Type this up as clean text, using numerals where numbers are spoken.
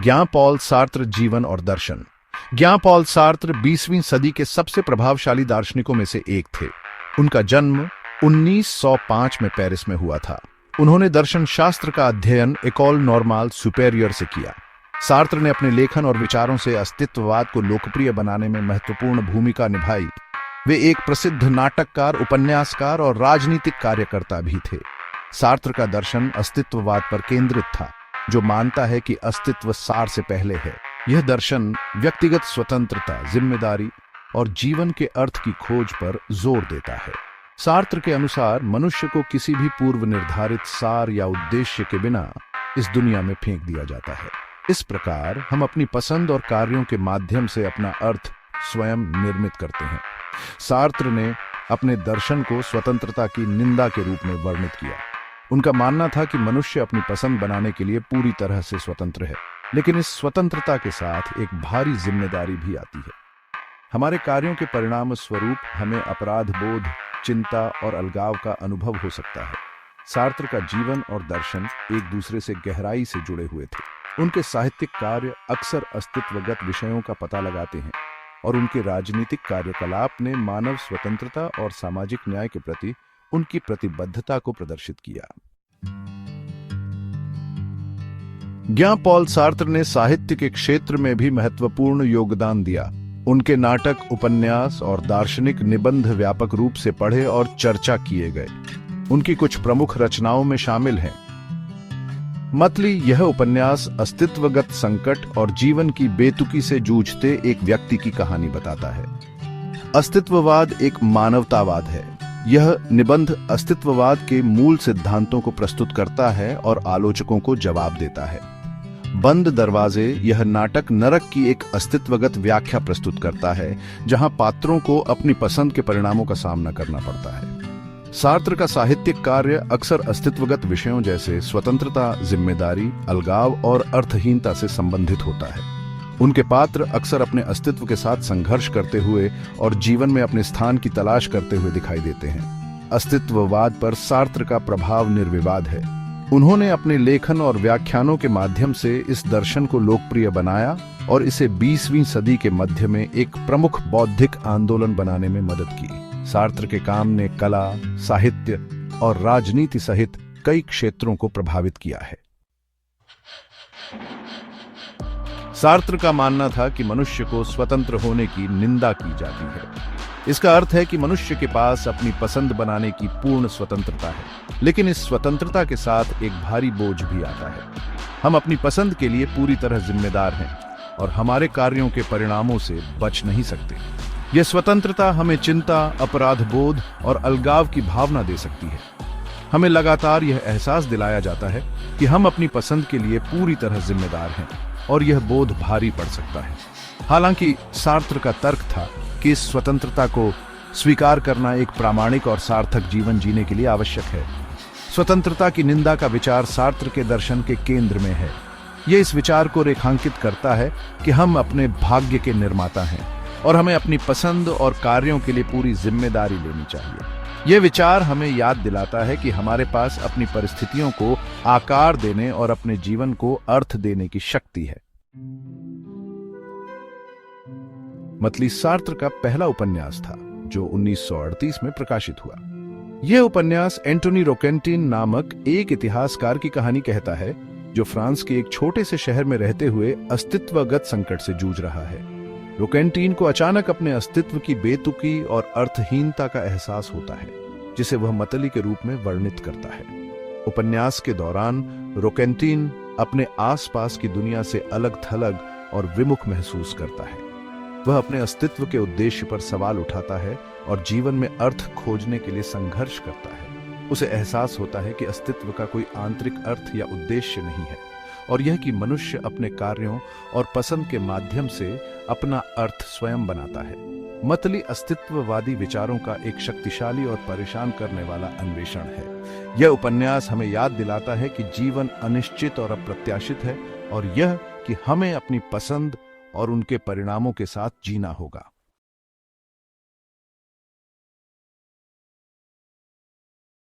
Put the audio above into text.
ज्ञां Paul Sartre जीवन और दर्शन। ज्ञां Paul Sartre 20वीं सदी के सबसे प्रभावशाली दार्शनिकों में से एक थे। उनका जन्म 1905 में पेरिस में हुआ था। उन्होंने दर्शन शास्त्र का अध्ययन एकोल नॉर्माल सुपेरियर से किया। सार्त्र ने अपने लेखन और विचारों से अस्तित्ववाद को लोकप्रिय बनाने में महत्वपूर्ण भूमिका निभाई। वे एक प्रसिद्ध नाटककार, उपन्यासकार और राजनीतिक कार्यकर्ता भी थे। सार्त्र का दर्शन अस्तित्ववाद पर केंद्रित था, जो मानता है कि अस्तित्व सार से पहले है। यह दर्शन व्यक्तिगत स्वतंत्रता, जिम्मेदारी और जीवन के अर्थ की खोज पर जोर देता है। सार्त्र के अनुसार मनुष्य को किसी भी पूर्व निर्धारित सार या उद्देश्य के बिना इस दुनिया में फेंक दिया जाता है। इस प्रकार हम अपनी पसंद और कार्यों के माध्यम से अपना अर्थ स्वयं निर्मित करते हैं। सार्त्र ने अपने दर्शन को स्वतंत्रता की निंदा के रूप में वर्णित किया। उनका मानना था कि मनुष्य अपनी पसंद बनाने के लिए पूरी तरह से स्वतंत्र है, लेकिन इस स्वतंत्रता के साथ एक भारी जिम्मेदारी भी आती है। हमारे कार्यों के परिणाम स्वरूप हमें अपराध बोध, चिंता और अलगाव का अनुभव हो सकता है। सार्त्र का जीवन और दर्शन एक दूसरे से गहराई से जुड़े हुए थे। उनके साहित्यिक कार्य अक्सर अस्तित्वगत विषयों का पता लगाते हैं और उनके राजनीतिक कार्यकलाप ने मानव स्वतंत्रता और सामाजिक न्याय के प्रति उनकी प्रतिबद्धता को प्रदर्शित किया। ज्ञां पॉल सार्त्र ने साहित्य के क्षेत्र में भी महत्वपूर्ण योगदान दिया। उनके नाटक, उपन्यास और दार्शनिक निबंध व्यापक रूप से पढ़े और चर्चा किए गए। उनकी कुछ प्रमुख रचनाओं में शामिल हैं मतली। यह उपन्यास अस्तित्वगत संकट और जीवन की बेतुकी से जूझते एक व्यक्ति की कहानी बताता है। अस्तित्ववाद एक मानवतावाद है। यह निबंध अस्तित्ववाद के मूल सिद्धांतों को प्रस्तुत करता है और आलोचकों को जवाब देता है। बंद दरवाजे यह नाटक नरक की एक अस्तित्वगत व्याख्या प्रस्तुत करता है, जहां पात्रों को अपनी पसंद के परिणामों का सामना करना पड़ता है। सार्त्र का साहित्यिक कार्य अक्सर अस्तित्वगत विषयों जैसे स्वतंत्रता, जिम्मेदारी, अलगाव और अर्थहीनता से संबंधित होता है। उनके पात्र अक्सर अपने अस्तित्व के साथ संघर्ष करते हुए और जीवन में अपने स्थान की तलाश करते हुए दिखाई देते हैं। अस्तित्ववाद पर सार्त्र का प्रभाव निर्विवाद है। उन्होंने अपने लेखन और व्याख्यानों के माध्यम से इस दर्शन को लोकप्रिय बनाया और इसे 20वीं सदी के मध्य में एक प्रमुख बौद्धिक आंदोलन बनाने में मदद की। सार्त्र के काम ने कला, साहित्य और राजनीति सहित कई क्षेत्रों को प्रभावित किया है। सार्त्र का मानना था कि मनुष्य को स्वतंत्र होने की निंदा की जाती है। इसका अर्थ है कि मनुष्य के पास अपनी पसंद बनाने की पूर्ण स्वतंत्रता है, लेकिन इस स्वतंत्रता के साथ एक भारी बोझ भी आता है। हम अपनी पसंद के लिए पूरी तरह जिम्मेदार हैं और हमारे कार्यों के परिणामों से बच नहीं सकते। यह स्वतंत्रता हमें चिंता, अपराध बोध और अलगाव की भावना दे सकती है। हमें लगातार यह एहसास दिलाया जाता है कि हम अपनी पसंद के लिए पूरी तरह जिम्मेदार हैं और यह बोध भारी पड़ सकता है। हालांकि सार्त्र का तर्क था कि इस स्वतंत्रता को स्वीकार करना एक प्रामाणिक और सार्थक जीवन जीने के लिए आवश्यक है। स्वतंत्रता की निंदा का विचार सार्त्र के दर्शन के केंद्र में है। यह इस विचार को रेखांकित करता है कि हम अपने भाग्य के निर्माता हैं और हमें अपनी पसंद और कार्यों के लिए पूरी जिम्मेदारी लेनी चाहिए। यह विचार हमें याद दिलाता है कि हमारे पास अपनी परिस्थितियों को आकार देने और अपने जीवन को अर्थ देने की शक्ति है। मतली सार्त्र का पहला उपन्यास था, जो 1938 में प्रकाशित हुआ। यह उपन्यास एंटोनी रोकेंटिन नामक एक इतिहासकार की कहानी कहता है, जो फ्रांस के एक छोटे से शहर में रहते हुए अस्तित्वगत संकट से जूझ रहा है। रोकेंटिन को अचानक अपने अस्तित्व की बेतुकी और अर्थहीनता का एहसास होता है, जिसे वह मतली के रूप में वर्णित करता है। उपन्यास के दौरान रोकेंटिन अपने आसपास की दुनिया से अलग थलग और विमुख महसूस करता है। वह अपने अस्तित्व के उद्देश्य पर सवाल उठाता है और जीवन में अर्थ खोजने के लिए संघर्ष करता है। उसे एहसास होता है कि अस्तित्व का कोई आंतरिक अर्थ या उद्देश्य नहीं है और यह कि मनुष्य अपने कार्यों और पसंद के माध्यम से अपना अर्थ स्वयं बनाता है। मतली अस्तित्ववादी विचारों का एक शक्तिशाली और परेशान करने वाला अन्वेषण है। यह उपन्यास हमें याद दिलाता है कि जीवन अनिश्चित और अप्रत्याशित है और यह कि हमें अपनी पसंद और उनके परिणामों के साथ जीना होगा।